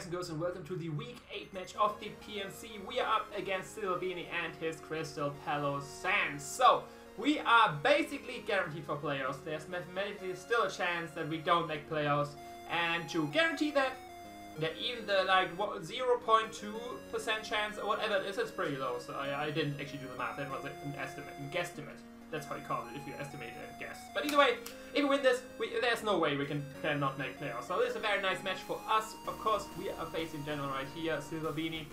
and girls, and welcome to the Week 8 match of the PMC. We are up against SilverBeanie and his Crystal Pallossands. So, we are basically guaranteed for playoffs. There's mathematically still a chance that we don't make playoffs. And to guarantee that even the like 0.2% chance or whatever it is, it's pretty low. So I didn't actually do the math. That was an estimate, a guesstimate. That's how you call it if you estimate and guess. But either way, if we win this, there's no way we cannot make playoffs. So this is a very nice match for us. Of course, we are facing General right here, SilverBeanie.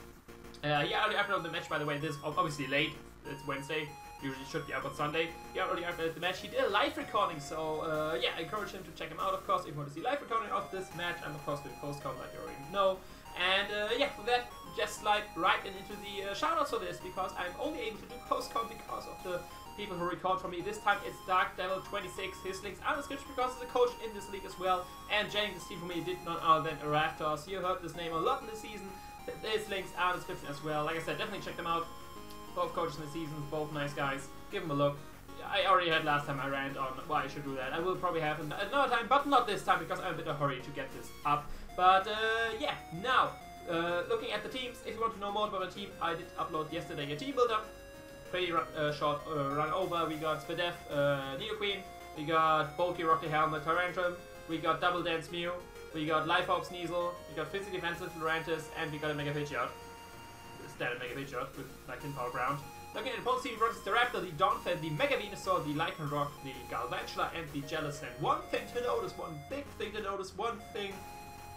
He already uploaded the match, by the way. This is obviously late. It's Wednesday. Usually should be up on Sunday. He already uploaded the match. He did a live recording, so yeah, I encourage him to check him out. Of course, if you want to see live recording of this match, I'm of course doing post-com like you already know. And yeah, for that, just slide right into the shoutouts for this, because I'm only able to do post-com because of the people who record for me. This time it's Dark Devil 26. His links are in the description because he's a coach in this league as well. And joining this team for me did none other than Arapthos. You heard this name a lot in the season. His links are in the description as well. Like I said, definitely check them out. Both coaches in the season, both nice guys. Give them a look. I already had last time I rant on why I should do that. I will probably have another time, but not this time because I'm a bit of a hurry to get this up. But yeah, now looking at the teams. If you want to know more about the team, I did upload yesterday a team builder. Pretty short run over. We got SPDF, Nidoqueen, we got Bulky Rocky Helmet Tyrantrum, we got Double Dance Mew, we got Life Orb Sneasel, we got Physically Defensive Lurantis, and we got a Mega Pidgeot. Standard Mega Pidgeot with like in Power Ground. Looking at the opponent's team, versus the Raptor, the Donphan, the Mega Venusaur, the Lycanroc, the Galvantula, and the Jellicent. One thing to notice, one big thing to notice, one thing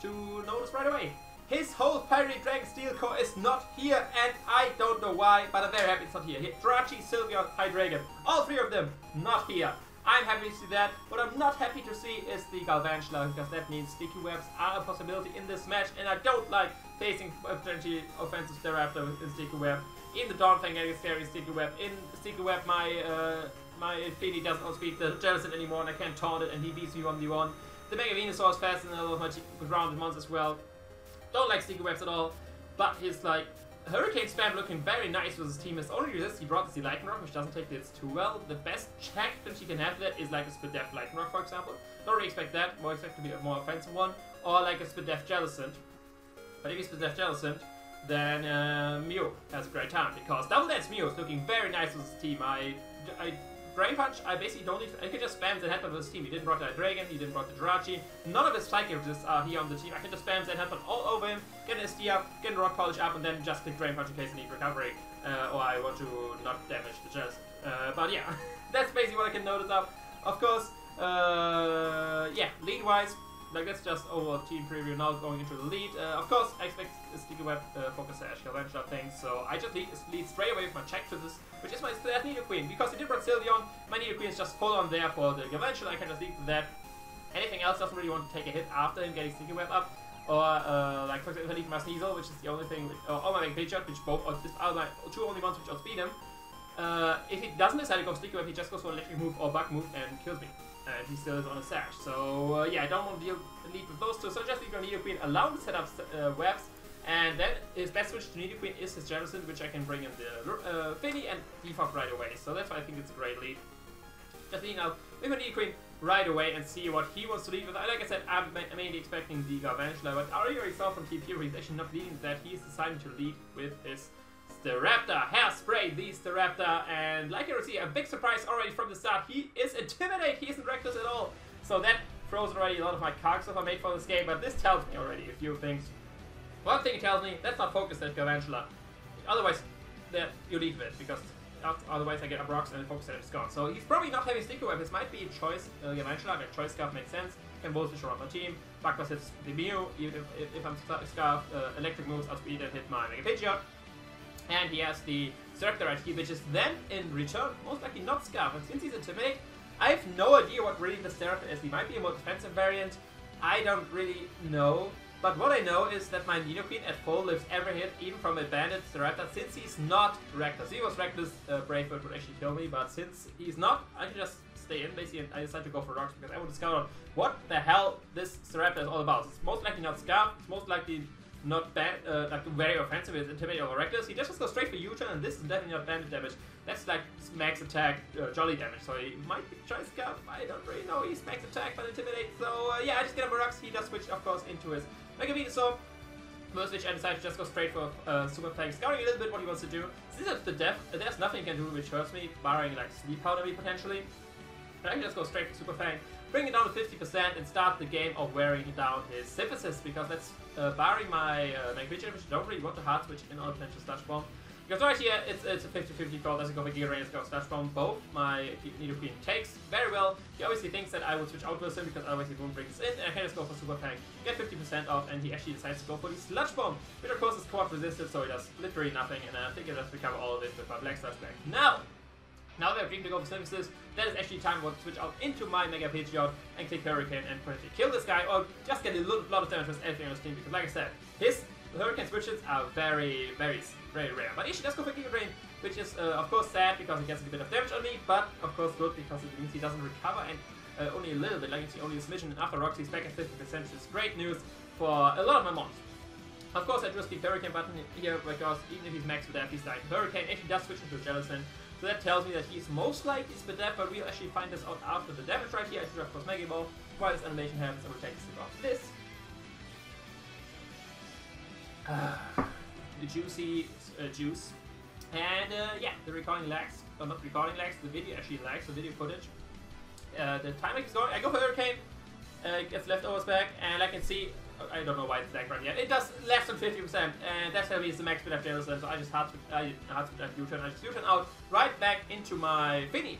to notice right away. His whole Fiery Dragon Steel Core is not here, and I don't know why, but I'm very happy it's not here. Jirachi, Sylveon, Hydreigon, all three of them not here. I'm happy to see that. What I'm not happy to see is the Galvantula, because that means sticky webs are a possibility in this match, and I don't like facing potentially offensive Staraptor in sticky web. In the Donphan getting a scary sticky web. In sticky web, my Fini doesn't outspeed the Jellicent anymore, and I can't taunt it, and he beats me 1v1. The Mega Venusaur is faster than all of my grounded mons as well. Don't like sticky webs at all, but his like Hurricane spam looking very nice with his team. His only resist he brought is the Lycanroc, which doesn't take this too well. The best check that you can have that is like a SPDF Lycanroc, for example. Don't really expect that. More expect to be a more offensive one, or like a SPDF Jellicent. But if he's SPDF Jellicent, then Mew has a great time, because Double Dance Mew is looking very nice with his team. I Drain Punch, I basically don't need to, I can just spam the headbutt with his team. He didn't rock the Hydreigon, he didn't rock the Jirachi. None of his Psychic resists are here on the team. I can just spam the headbutt all over him, get an SD up, get a Rock Polish up, and then just click Drain Punch in case I need recovery. Or I want to not damage the Jellicent. But yeah, that's basically what I can notice of. Of course, yeah, lead-wise, like that's just overall team preview. Now going into the lead. Of course, I expect a Sticky Web Focus Sash, Galvantula thing, so I just lead straight away with my check to this, which is my Nidoqueen. Because he did run Sylveon, my Nidoqueen is just full on there for the Galvantula. I can just lead to that. Anything else doesn't really want to take a hit after him getting Sticky Web up. Or, like, for example, if I lead my Sneasel, which is the only thing, or my Mega Pidgeot, which both are my two only ones which outspeed him. If he doesn't decide to go Sticky Web, he just goes for Electric Move or Bug Move and kills me. And he still is on a Sash. So, yeah, I don't want to lead with those two. So just lead your Nidoqueen, allow him to set up webs. And then his best switch to Nidoqueen is his Jellicent, which I can bring in the Fini and defog right away. So that's why I think it's a great lead. Just leading out with my Nidoqueen right away and see what he wants to lead with. Like I said, I'm mainly expecting the Galvantula, but I already saw from Team Pure he's actually not leading with that. He's deciding to lead with his Staraptor, Hairspray, the Staraptor, and like you see, a big surprise already from the start. He is Intimidate, he isn't reckless at all. So that throws already a lot of my cards off I made for this game, but this tells me already a few things. One thing it tells me, let's not focus that Galvantula. Otherwise, that you leave it, because otherwise I get up rocks and focus that it's gone. So he's probably not having Sticky Web. This might be a choice Galvantula, but choice Scarf makes sense. Can both switch around my team. Backpass hits the Mew, even if I'm Scarf, electric moves outspeed and hit my Mega Pidgeot. And he has the Staraptor right here, which is then in return most likely not Scarf. And since he's Intimidate, I have no idea what really the Staraptor is. He might be a more defensive variant. I don't really know. But what I know is that my Nidoqueen at full lives every hit, even from a banded Staraptor, since he's not reckless. If he was reckless, Brave Bird would actually kill me, but since he's not, I can just stay in basically, and I decided to go for rocks because I want to scout out what the hell this Staraptor is all about. It's most likely not Scarf, it's most likely not like very offensive, it's Intimidate or reckless. He just goes straight for U-turn, and this is definitely not banded damage. That's like max attack, jolly damage, so he might be trying Scarf. I don't really know, he's max attack but Intimidate. So yeah, I just get him a rocks. He does switch, of course, into his Mega Venusaur. First which I decided to just go straight for Super Fang, scouting a little bit what he wants to do. Since it's the death, there's nothing he can do which hurts me, barring like Sleep Powder me potentially. But I can just go straight for Super Fang, bring it down to 50% and start the game of wearing down his Synthesis, because that's barring my Mega Pidgeot, which I don't really want to hard switch in on potential Sludge Bomb. Because right here, it's a 50-50 call. Doesn't go for Giga Drain, let's go Sludge Bomb. Both my Nidoqueen takes very well. He obviously thinks that I will switch out with him because otherwise he won't bring this in. And I can just go for Super Fang, get 50% off, and he actually decides to go for the Sludge Bomb. Which of course is quad resisted, so he does literally nothing. And I think I just recover all of this with my Black Sludge back. Now that I've dreamed to go for Synthesis, that is actually time to switch out into my Mega Pidgeot and click Hurricane and potentially kill this guy, or just get a lot of damage with everything on his team, because like I said, his Hurricane switches are very rare. But actually does go for Giga Drain, which is of course sad because he gets a bit of damage on me, but of course good because it means he doesn't recover, and only a little bit, like you see only a smidgen, and after rocks he's back at 50%, which is great news for a lot of my mons. Of course I just keep Hurricane button here because even if he's max with that, he's dying to Hurricane. Actually does switch into Jellicent, so that tells me that he's most likely Spadef, but we'll actually find this out after the damage right here. I should of course Mega Ball. While this animation happens, I will take a sip of this. The juicy juice. And yeah, the recording lags, or not recording lags, the video actually lags, the video footage. The timer is going, I go for Hurricane, gets leftovers back, and I can see, I don't know why it's lagged right here, it does less than 50%, and that's how it's the max speed of Jellicent, so I just hard speed U-turn, I just U-turn out, right back into my Finny.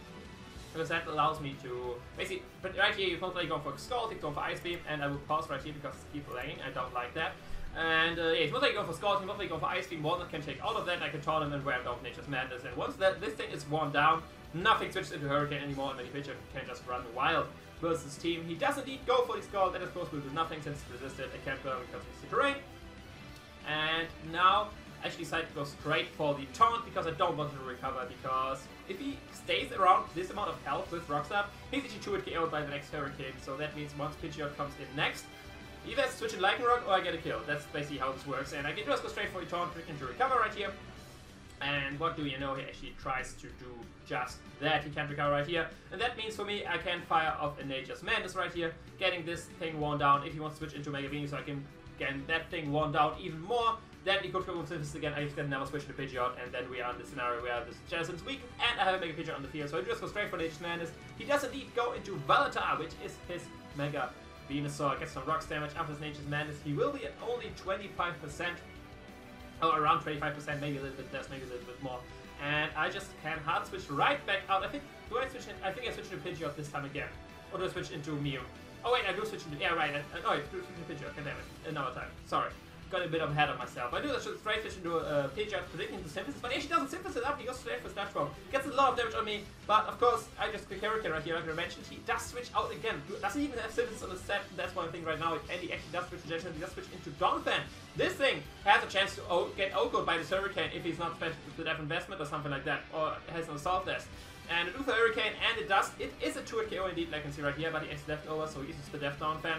Because that allows me to, basically, but right here you're constantly going for Scald, he's going for Ice Beam, and I will pause right here because it keeps lagging, I don't like that. And yeah, he's mostly going for Scald, he's mostly going for Ice Beam. Walnut can take all of that, and I can taunt him and wear down Nature's Madness. And once this thing is worn down, nothing switches into Hurricane anymore, and Mega Pidgeot can just run wild versus team. He does indeed go for the Scald, that of course will do nothing since it's resisted. I can't burn because it's the terrain. And now I actually decided to go straight for the taunt because I don't want him to recover, because if he stays around this amount of health with Rocks Up, he's actually 2-hit KO'd by the next Hurricane. So that means once Pidgeot comes in next, either I switch in Lycanroc or I get a kill. That's basically how this works. And I can just go straight for the taunt into recover right here. And what do you know, he actually tries to do just that. He can't recover right here. And that means for me, I can fire off a Nature's Madness right here, getting this thing worn down. If he wants to switch into Mega Beanie, so I can get that thing worn down even more. Then he could go with Synthesis again. I just can never switch to Pidgeot, and then we are in the scenario where this Jellicent's weak, and I have a Mega Pidgeot on the field. So I just go straight for Nature's Madness. He does indeed go into Valatar, which is his Mega Venusaur, gets some rocks damage after his Nature's Madness. He will be at only 25%, or around 25%, maybe a little bit less, maybe a little bit more. And I just can hard switch right back out. I think, do I switch in? I think I switched to Pidgeot this time again. Or do I switch into Mew? Oh wait, I do switch into, yeah right, no, I do switch into Pidgeot, goddammit, another time, sorry. Got a bit of ahead of myself. I do that straight switch into Pidgeot, predicting the Synthesis, but he actually doesn't Synthesis up, he goes straight for Sludge Bomb. Gets a lot of damage on me, but of course, I just click Hurricane right here, like I mentioned, he does switch out again. Doesn't even have Synthesis on the set, that's one thing right now, and he actually does switch to Gentleman, he does switch into Donphan. This thing has a chance to get OHKO'd by this Hurricane if he's not special to that investment or something like that, or has an Assault Vest. And it do for Hurricane, and it does. It is a 2-hit KO indeed, like I can see right here, but he is leftover, so he uses the Death Donphan.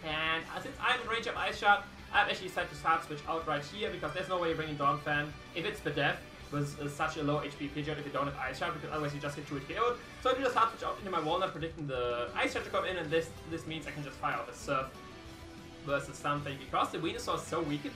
And since I'm in range of Ice Shot, I've actually decided to hard switch out right here, because there's no way you're bringing Donphan if it's Spadef with such a low HP Pidgeot if you don't have Ice Shot, because otherwise you just get 2-hit KO'd. So I do just hard switch out into my Walnut, predicting the Ice Shot to come in, and this means I can just fire off a Surf versus something, because the Venusaur is so weakened.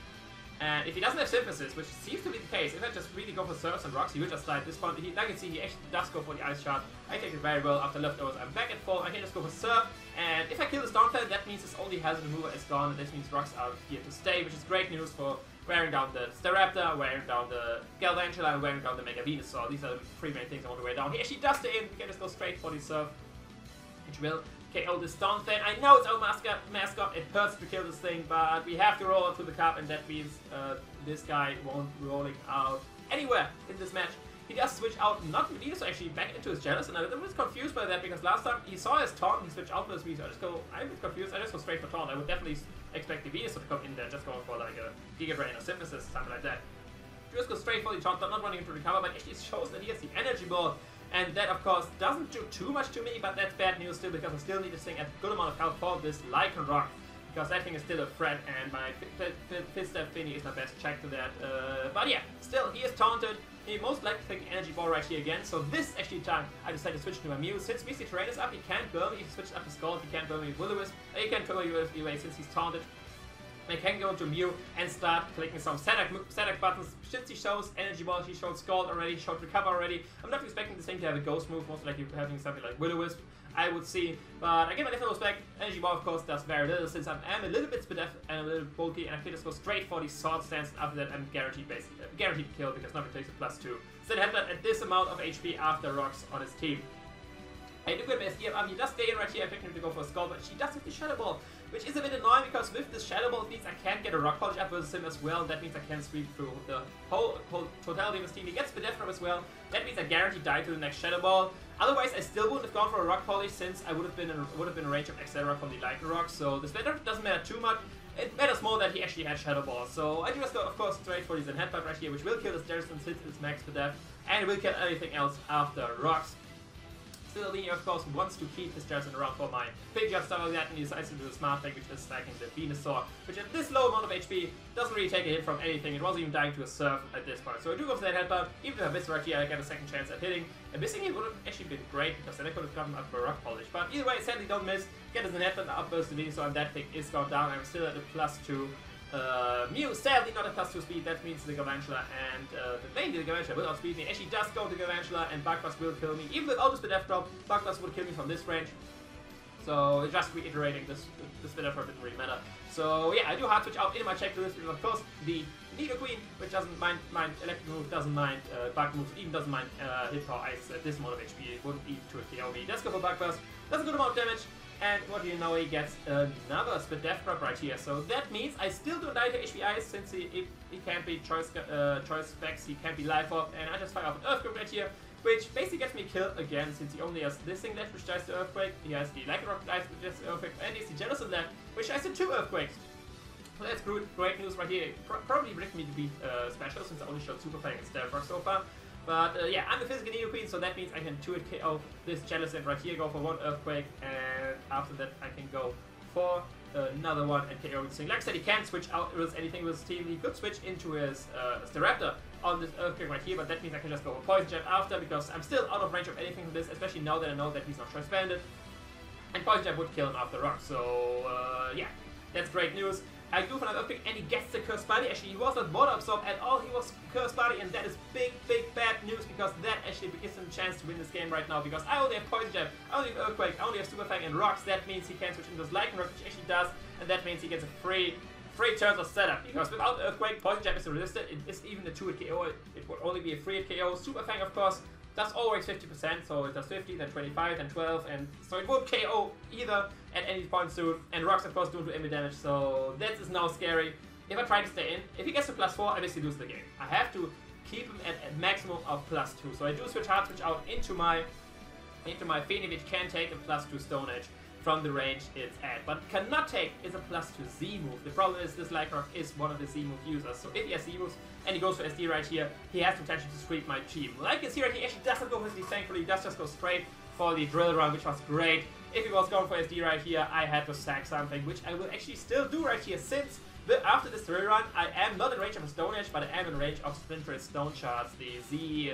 And if he doesn't have Synthesis, which seems to be the case, if I just really go for Surfs and Rocks, he will just slide this point. Like you can see, he actually does go for the Ice Shot. I take it very well after leftovers. I'm back at full. I can just go for Surf. And if I kill this Donphan, that means his only hazard remover is gone. And this means Rocks are here to stay, which is great news for wearing down the Staraptor, wearing down the Galvantula, and wearing down the Mega Venusaur. These are the three main things I want to wear down. He actually does stay in. We can just go straight for the Surf, which will KO this Donphan. I know it's our mascot, it hurts to kill this thing, but we have to roll it to the cup, and that means this guy won't be rolling out anywhere in this match. He does switch out, not Venusaur, actually back into his Jealous, and I'm a bit confused by that, because last time he saw his Taunt, he switched out for his Venusaur. I'm a bit confused, I just go straight for Taunt. I would definitely expect the Venusaur to come in there, just going for like a Giga Drain or Synthesis, something like that. Just go straight for the Taunt, not running into the cover, but actually it shows that he has the Energy Ball. And that, of course, doesn't do too much to me, but that's bad news still, because I still need this thing at a good amount of health for this Lycanroc, because that thing is still a threat, and my Fifth Finny is my best check to that. But yeah, still, he is taunted. He most likely take Energy Ball right here again, so this actually time I decided to switch to my Mew. Since BC Terrain is up, he can't burn me. If he switches up to Scald, he can't burn me with Will-O-Wisp. He can't kill me with Erase since he's taunted. I can go into Mew and start clicking some static buttons. Since he shows Energy Ball, he showed Scald already, showed Recover already. I'm not expecting this thing to have a Ghost move, most likely having something like Will-O-Wisp, I would see. But again, my different respect, Energy Ball of course does very little since I am a little bit Spadef and a little bulky, and I can just go straight for the Sword Stance. After that I'm guaranteed kill because nobody takes a +2. So they have that at this amount of HP after rocks on his team. I do get my SDF, he does stay in right here, I picked him to go for a Skull, but she does have the Shadow Ball, which is a bit annoying because with this Shadow Ball it means I can't get a Rock Polish up versus him as well, that means I can sweep through the whole totality of his team. He gets Spadef from as well, that means I guarantee die to the next Shadow Ball. Otherwise I still wouldn't have gone for a Rock Polish since I would have been in range of Etc. from the Lightning Rock, so the Spadef doesn't matter too much. It matters more that he actually had Shadow Ball, so I do just go of course straight for the Headbutt right here, which will kill the Jarrison since it's max Spadef, and it will kill everything else after rocks. SilverBeanie, of course, wants to keep his Jarrison around for my Pidgeot, stuff like that, and he decides to do the smart thing, which is stacking the Venusaur, which at this low amount of HP doesn't really take a hit from anything. It wasn't even dying to a Surf at this point. So I do go for that Headbutt. Even if I miss right here, I get a second chance at hitting. And missing it would have actually been great, because then I could have gotten up for Rock Polish. But either way, sadly don't miss. Get us an Headbutt, outburst the Venusaur, and that thing is gone down. I'm still at a +2. Mew, sadly not a +2 speed, that means the Galvantula, and mainly the Galvantula will outspeed me. Actually does go to Galvantula, and Bugbuss will kill me. Even without the Spadef drop, Bugbuss would kill me from this range. So just reiterating, this Spadef drop didn't really matter. So yeah, I do hard switch out in my checklist, because of course the Nidoqueen, which doesn't mind electric move, doesn't mind bug moves, even doesn't mind hit power ice at this amount of HP, it wouldn't even to a KO me. Does go for Bugbuss, does a good amount of damage. And what do you know, he gets another Spadef drop right here. So that means I still don't die to HP Ice, since he can't be choice specs, he can't be life up, and I just fire off an Earthquake right here, which basically gets me killed again, since he only has this thing left, which dies to Earthquake. He has the Lycan Rock Ice, which is Earthquake, and he has the Jellicent left, which dies to 2 Earthquakes. So that's great news right here. Probably rigged me to beat Special, since I only showed Super Fang instead of Rock so far. But yeah, I'm the physical Nidoqueen, so that means I can 2-hit KO this Jellicent right here, go for 1 Earthquake, and after that I can go for another one and KO this thing. Like I said, he can't switch out with anything with his team. He could switch into his Staraptor on this Earthquake right here, but that means I can just go for Poison Jab after, because I'm still out of range of anything from this, especially now that I know that he's not Choice Banded. And Poison Jab would kill him after Rock, so yeah, that's great news. I do find an Earthquake, and he gets the Curse Body. Actually, he was not Water Absorb at all, he was Curse Body, and that is big bad news, because that actually gives him a chance to win this game right now, because I only have Poison Jab, I only have Earthquake, I only have Super Fang and Rocks. That means he can switch into his Lycan Rock, which actually does, and that means he gets a free turns of setup, because without Earthquake, Poison Jab is resisted. It is even a 2-hit KO, it would only be a 3-hit KO. Super Fang, of course, does always 50%, so it does 50, then 25, then 12, and so it won't KO either at any point soon. And Rocks, of course, don't do any damage, so that is now scary. If I try to stay in, if he gets to +4, I basically lose the game. I have to keep him at a maximum of +2. So I do hard switch out into my Feni, which can take a +2 Stone Edge from the range it's at, but cannot take is a +2 Z move. The problem is this Lycan Rock is one of the Z move users, so if he has Z moves and he goes for SD right here, he has the potential to sweep my team. Like you see right here, he actually doesn't go for SD, thankfully, he does just go straight for the Drill Run, which was great. If he was going for SD right here, I had to sack something, which I will actually still do right here, since after this Drill Run, I am not in range of a Stone Edge, but I am in range of Splinter's Stone Shards, the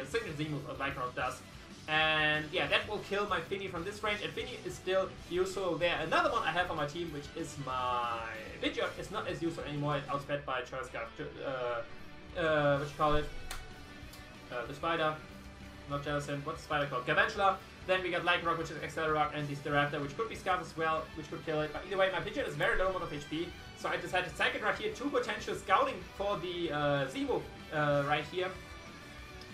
signature Z move of Lycan Rock does. And yeah, that will kill my Finny from this range, and Finny is still useful there. Another one I have on my team, which is my Pidgeot, is not as useful anymore. It's outsped by Choice what you call it? The Spider, not Jellicent, what's the Spider called? Galvantula. Then we got Lycan Rock, which is Accelerate Rock, and the Staraptor, which could be Scarf as well, which could kill it. But either way, my Pidgeot is very low amount of HP, so I decided to sack it right here. 2 potential scouting for the Z move right here.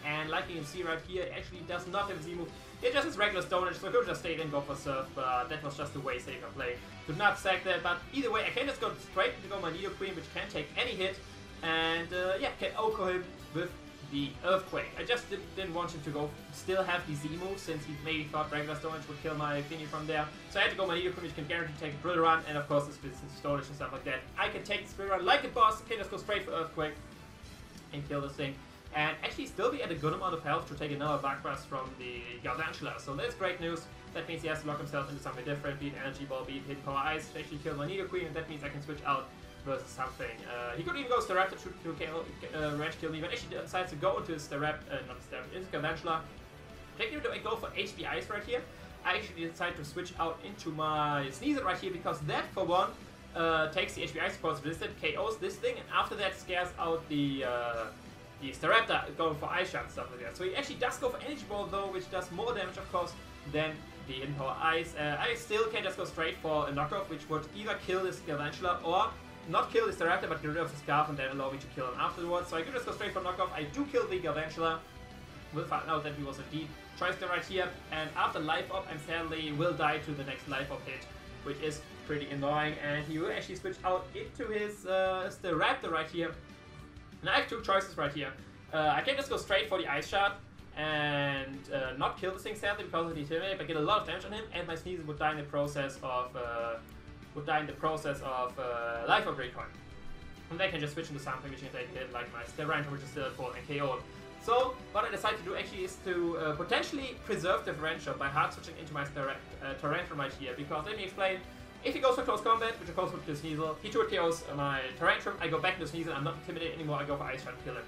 And like you can see right here, it actually does not have a Z move. It just has regular Stone Edge, so I could just stay in, go for Surf, but that was just a way safer play. Could not sack that, but either way, I can just go straight to go my Nidoqueen, which can take any hit, and yeah, can OHKO him with the Earthquake. I just didn't want him to go still have the Z move, since he maybe thought regular Stone Edge would kill my Finny from there. So I had to go my Nidoqueen, which can guarantee take a Drill Run, and of course the Stone Edge and stuff like that. I can take the Drill Run like a boss, can just go straight for Earthquake and kill this thing. And actually still be at a good amount of health to take another Bugbuss from the Galvantula. So that's great news. That means he has to lock himself into something different, be it Energy Ball, be it Hit Power Ice, to actually kill my Nidoqueen, and that means I can switch out versus something. He could even go Staraptor to range kill me, but actually decides to go into his into Galvantula. Technically, do I go for HP Ice right here? I actually decide to switch out into my Sneasel right here, because that, for one, takes the HPI supports resistant, KOs this thing, and after that scares out the Staraptor going for Ice Shot and stuff like that. So he actually does go for Energy Ball though, which does more damage of course than the Hidden Power Ice. I still can just go straight for a knockoff, which would either kill this Galvantula or not kill the Staraptor, but get rid of the Scarf and then allow me to kill him afterwards. So I could just go straight for knockoff. I do kill the Galvantula. We'll find out that he was indeed choice there right here. And after Life Up, I'm sadly will die to the next Life Up hit, which is pretty annoying. And he will actually switch out into his Staraptor right here. Now I have two choices right here. I can just go straight for the Ice Shot and not kill this thing sadly because of the Intimidate, but get a lot of damage on him, and my Sneasel would die in the process of Life Up Recoil. And then I can just switch into something which can take a hit, like my Staraptor, which is still at full and KO'd. So what I decided to do actually is to potentially preserve differential by hard switching into my Tyrantrum right here, because let me explain. If he goes for close combat, which of course would kill Sneasel, he 2 KOs my Tyrantrum, I go back to Sneasel, I'm not intimidated anymore, I go for Ice Shot and kill him.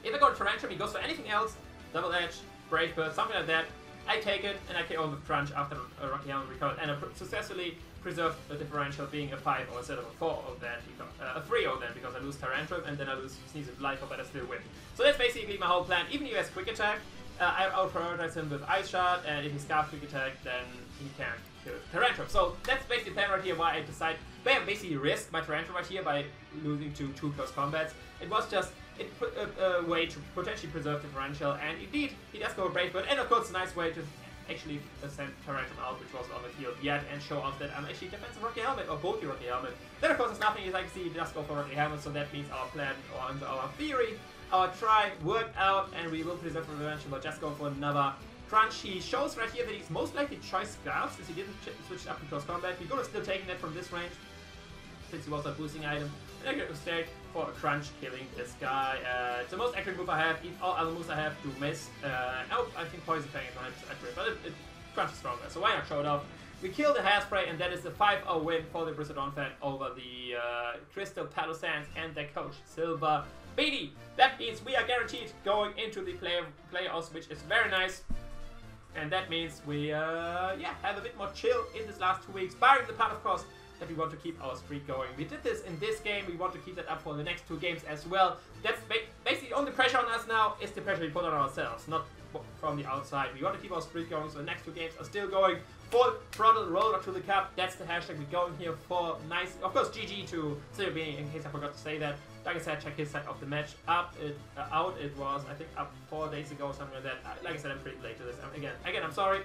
If I go to Tyrantrum, he goes for anything else, Double Edge, Brave Bird, something like that, I take it and I KO him with Crunch after a Rocky Helmet recovered, and I successfully preserved the differential being a 5 or instead of a 4 of that, a 3 of that, because I lose Tyrantrum and then I lose Sneasel Life Up, but I still win. So that's basically my whole plan. Even if he has Quick Attack, I out-prioritize him with Ice Shot, and if he Scarf Quick Attack, then he can kill Tyrantrum. So that's basically the plan right here, why I decide, basically risked my Tyrantrum right here by losing to 2 close combats. It was just a way to potentially preserve differential, and indeed, he does go Brave Bird, and of course, a nice way to actually send Tyrantrum out, which was on the field yet, and show off that I'm actually defensive Rocky Helmet, or bulky Rocky Helmet. Then of course, there's nothing, as I can see, he does go for Rocky Helmet, so that means our plan, or our theory, our try worked out, and we will preserve differential, but just go for another Crunch. He shows right here that he's most likely choice Scarf, since he didn't switch up to close combat. We're gonna still taking that from this range, since he was a boosting item. And I'm gonna stay for a Crunch, killing this guy. It's the most accurate move I have. If all other moves I have do miss. Oh, I think Poison Fang is not accurate, but Crunch is stronger, so why not show it off? We kill the Hairspray, and that is the 5-0 win for the Borussia Donphan over the Crystal Pallossands and their coach, SilverBeanie. That means we are guaranteed going into the playoffs, which is very nice. And that means we have a bit more chill in this last 2 weeks, barring the part, of course, that we want to keep our streak going. We did this in this game, we want to keep that up for the next 2 games as well. That's basically the only pressure on us now is the pressure we put on ourselves, not from the outside. We want to keep our streak going, so the next 2 games are still going full throttle roller to the cup. That's the hashtag we're going here for. Nice, of course, GG to SilverBeanie, in case I forgot to say that. Like I said, check his side of the match out. It was, I think, up 4 days ago, something like that. Like I said, I'm pretty late to this. Again, I'm sorry.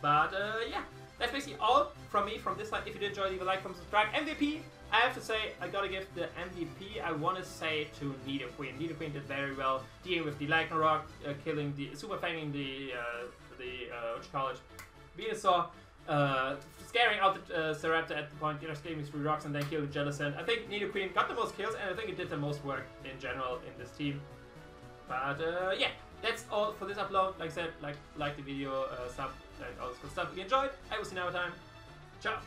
But yeah, that's basically all from me from this side. If you did enjoy, leave a like, comment, subscribe. MVP, I have to say, I gotta give the MVP, I want to say, to Nidoqueen. Nidoqueen did very well, dealing with the Ragnarok, killing the, super fanging the what you call it, Venusaur, scaring out the Staraptor at the point, scaring me 3 rocks and then killing the Jellicent. I think Nidoqueen got the most kills, and I think it did the most work in general in this team. But yeah, that's all for this upload. Like I said, like the video, sub, and all this good stuff. If you enjoyed, I will see you another time. Ciao!